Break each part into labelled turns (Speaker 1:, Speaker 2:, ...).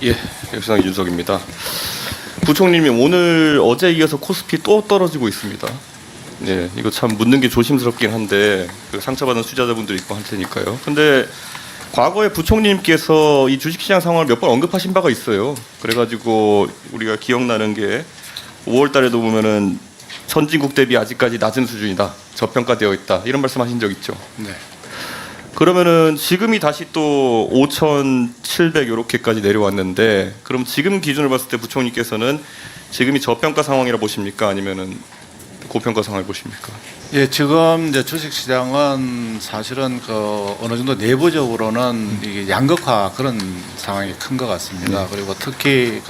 Speaker 1: 예, 역시나 이준석입니다. 부총리님, 오늘 어제 이어서 코스피 또 떨어지고 있습니다. 예, 이거 참 묻는 게 조심스럽긴 한데 그 상처받은 투자자분들이 있고 할 테니까요. 근데 과거에 부총리님께서 이 주식시장 상황을 몇 번 언급하신 바가 있어요. 그래가지고 우리가 기억나는 게 5월 달에도 보면은 선진국 대비 아직까지 낮은 수준이다, 저평가되어 있다, 이런 말씀하신 적 있죠.
Speaker 2: 네.
Speaker 1: 그러면은 지금이 다시 또 5,700 이렇게까지 내려왔는데, 그럼 지금 기준을 봤을 때 부총리께서는 지금이 저평가 상황이라 보십니까, 아니면은 고평가 상황을 보십니까?
Speaker 2: 예, 지금 이제 주식시장은 사실은 그 어느 정도 내부적으로는 이게 양극화 그런 상황이 큰 것 같습니다. 그리고 특히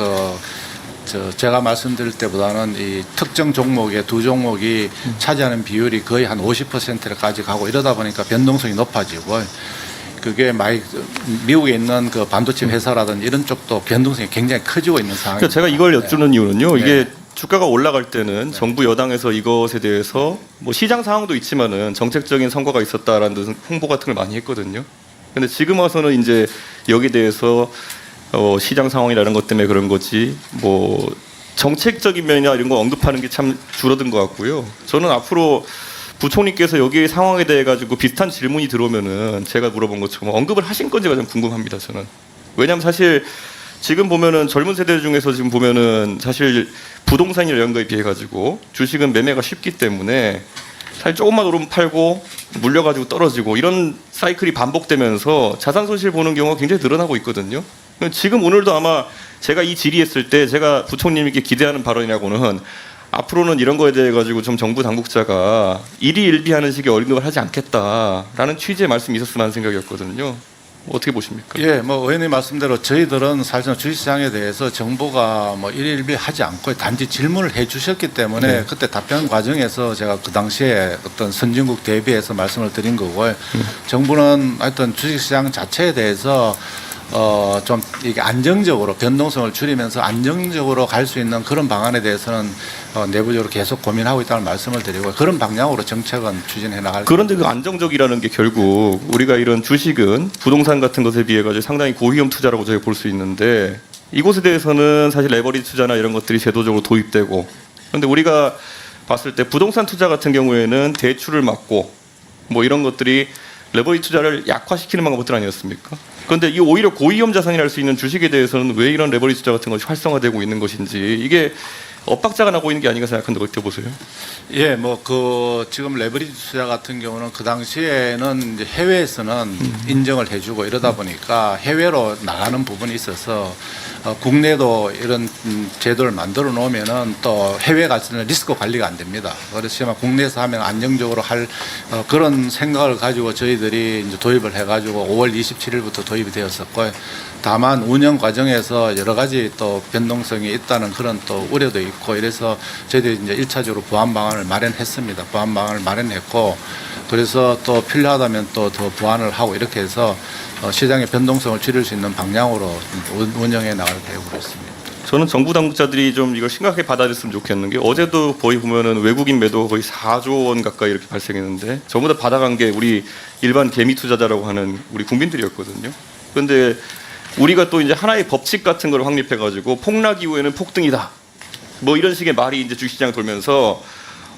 Speaker 2: 제가 말씀드릴 때보다는 이 특정 종목의 두 종목이 차지하는 비율이 거의 한 50%까지 가고 이러다 보니까 변동성이 높아지고, 그게 미국에 있는 그 반도체 회사라든지 이런 쪽도 변동성이 굉장히 커지고 있는 상황입니다.
Speaker 1: 그러니까 제가 이걸 여쭈는 이유는요,
Speaker 2: 네.
Speaker 1: 이게 주가가 올라갈 때는 정부 여당에서 이것에 대해서 뭐 시장 상황도 있지만은 정책적인 성과가 있었다라는 듯 홍보 같은 걸 많이 했거든요. 근데 지금 와서는 이제 여기에 대해서 시장 상황이라는 것 때문에 그런 거지, 뭐 정책적인 면이나 이런 거 언급하는 게 참 줄어든 것 같고요. 저는 앞으로 부총리께서 여기 상황에 대해 가지고 비슷한 질문이 들어오면은 제가 물어본 것처럼 언급을 하신 건지가 좀 궁금합니다. 저는. 왜냐하면 사실 지금 보면은 젊은 세대 중에서 지금 보면은 사실 부동산이나 이런 거에 비해 가지고 주식은 매매가 쉽기 때문에 사실 조금만 오르면 팔고 물려가지고 떨어지고 이런 사이클이 반복되면서 자산 손실 보는 경우가 굉장히 늘어나고 있거든요. 지금 오늘도 아마 제가 이 질의했을 때 제가 부총리님께 기대하는 발언이라고는 앞으로는 이런 거에 대해 가지고 좀 정부 당국자가 일희일비하는 식의 언급을 하지 않겠다라는 취지의 말씀이 있었으면 하는 생각이었거든요. 어떻게 보십니까?
Speaker 2: 예, 뭐 의원님 말씀대로 저희들은 사실은 주식시장에 대해서 정부가 뭐 일일비하지 않고 단지 질문을 해주셨기 때문에
Speaker 1: 네.
Speaker 2: 그때 답변 과정에서 제가 그 당시에 어떤 선진국 대비해서 말씀을 드린 거고요. 정부는 하여튼 주식시장 자체에 대해서 좀 이게 안정적으로 변동성을 줄이면서 안정적으로 갈 수 있는 그런 방안에 대해서는 내부적으로 계속 고민하고 있다는 말씀을 드리고, 그런 방향으로 정책은 추진해 나갈.
Speaker 1: 그런데 그 안정적이라는 게 결국 우리가 이런 주식은 부동산 같은 것에 비해 가지고 상당히 고위험 투자라고 저희가 볼 수 있는데, 이곳에 대해서는 사실 레버리지 투자나 이런 것들이 제도적으로 도입되고, 그런데 우리가 봤을 때 부동산 투자 같은 경우에는 대출을 막고 뭐 이런 것들이 레버리지 투자를 약화시키는 방법들 아니었습니까? 그런데 이 오히려 고위험 자산이라 할 수 있는 주식에 대해서는 왜 이런 레버리지 투자 같은 것이 활성화되고 있는 것인지, 이게 엇박자가 나고 있는 게 아닌가 생각하는데 어떻게 보세요?
Speaker 2: 예, 뭐 지금 레버리지 투자 같은 경우는 그 당시에는 이제 해외에서는 인정을 해주고 이러다 보니까 해외로 나가는 부분이 있어서 국내도 이런 제도를 만들어 놓으면은 또 해외 갈 때는 리스크 관리가 안 됩니다. 그렇지만 국내에서 하면 안정적으로 할 그런 생각을 가지고 저희들이 이제 도입을 해가지고 5월 27일부터 도입이 되었었고, 다만 운영 과정에서 여러 가지 또 변동성이 있다는 그런 또 우려도 있고, 이래서 저희들이 이제 1차적으로 보완 방안을 마련했습니다. 보완 방안을 마련했고, 그래서 또 필요하다면 또 더 보완을 하고 이렇게 해서 시장의 변동성을 줄일 수 있는 방향으로 운영해 나갈 계획으로 있습니다.
Speaker 1: 저는 정부 당국자들이 좀 이걸 심각하게 받아들였으면 좋겠는 게, 어제도 거의 보면은 외국인 매도 거의 4조 원 가까이 이렇게 발생했는데 전부 다 받아간 게 우리 일반 개미 투자자라고 하는 우리 국민들이었거든요. 그런데 우리가 또 이제 하나의 법칙 같은 걸 확립해가지고 폭락 이후에는 폭등이다, 뭐 이런 식의 말이 이제 주식시장 돌면서,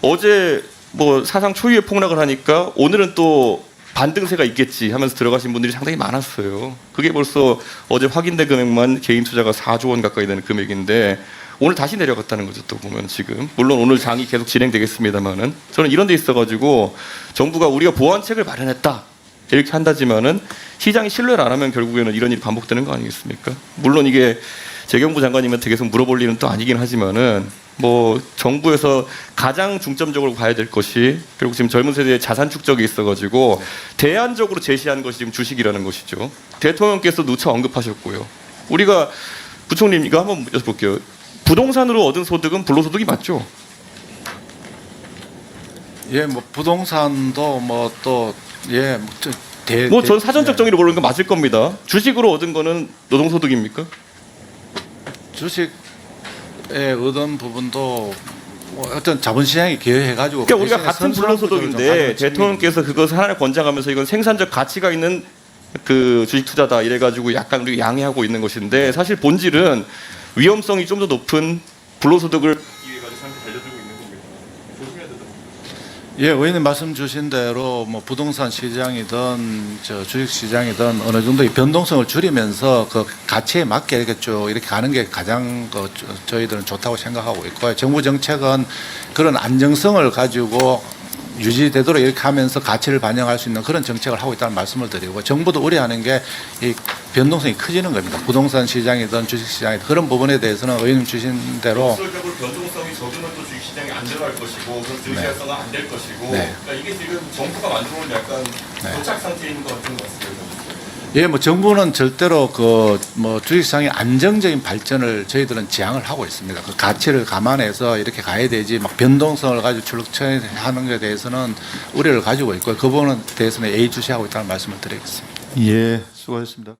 Speaker 1: 어제 뭐 사상 초유의 폭락을 하니까 오늘은 또 반등세가 있겠지 하면서 들어가신 분들이 상당히 많았어요. 그게 벌써 어제 확인된 금액만 개인 투자가 4조 원 가까이 되는 금액인데 오늘 다시 내려갔다는 거죠. 또 보면 지금 물론 오늘 장이 계속 진행되겠습니다만은, 저는 이런 데 있어가지고 정부가 우리가 보완책을 마련했다 이렇게 한다지만은 시장이 신뢰를 안 하면 결국에는 이런 일이 반복되는 거 아니겠습니까? 물론 이게 재경부 장관님한테 계속 물어볼 일은 또 아니긴 하지만은, 뭐 정부에서 가장 중점적으로 봐야 될 것이 결국 지금 젊은 세대의 자산 축적이 있어가지고 대안적으로 제시한 것이 지금 주식이라는 것이죠. 대통령께서 누차 언급하셨고요. 우리가 부총님 이거 한번 여쭤볼게요. 부동산으로 얻은 소득은 불로소득이 맞죠?
Speaker 2: 예, 뭐 부동산도 뭐 또 예,
Speaker 1: 전 사전적 정의로 모르는 건 맞을 겁니다. 주식으로 얻은 거는 노동소득입니까?
Speaker 2: 주식에 얻은 부분도 뭐 어떤 자본시장이 기여해가지고,
Speaker 1: 그러니까 우리가 같은 불로소득인데 대통령께서 그것을 하나를 권장하면서 이건 생산적 가치가 있는 그 주식 투자다 이래가지고 약간 우리가 양해하고 있는 것인데 사실 본질은 위험성이 좀 더 높은 불로소득을 받기 위해 가지고 상태 달려들고 있는 겁니다. 조심해야 된다.
Speaker 2: 예, 의원님 말씀 주신 대로 뭐 부동산 시장이든 저 주식 시장이든 어느 정도 의 변동성을 줄이면서 그 가치에 맞게 이렇게 쭉 이렇게 가는 게 가장 저희들은 좋다고 생각하고 있고요. 정부 정책은 그런 안정성을 가지고 유지되도록 이렇게 하면서 가치를 반영할 수 있는 그런 정책을 하고 있다는 말씀을 드리고 정부도 우려하는 게 이 변동성이 커지는 겁니다. 부동산 시장이든 주식 시장이든 그런 부분에 대해서는 의원님 주신 대로
Speaker 1: 역설적으로 변동성이 적으면 또 주식 시장이 안정할 것이고 그럼 증시화성은 안 될 것이고
Speaker 2: 네.
Speaker 1: 그러니까 이게 지금 정부가 만들어온 약간
Speaker 2: 네.
Speaker 1: 도착 상태에 있는 것 같은 것 같습니다.
Speaker 2: 예, 뭐 정부는 절대로 그 뭐 주식시장의 안정적인 발전을 저희들은 지향을 하고 있습니다. 그 가치를 감안해서 이렇게 가야 되지 막 변동성을 가지고 출렁하는 것에 대해서는 우려를 가지고 있고 그 부분에 대해서는 예의주시하고 있다는 말씀을 드리겠습니다.
Speaker 3: 예, 수고하셨습니다.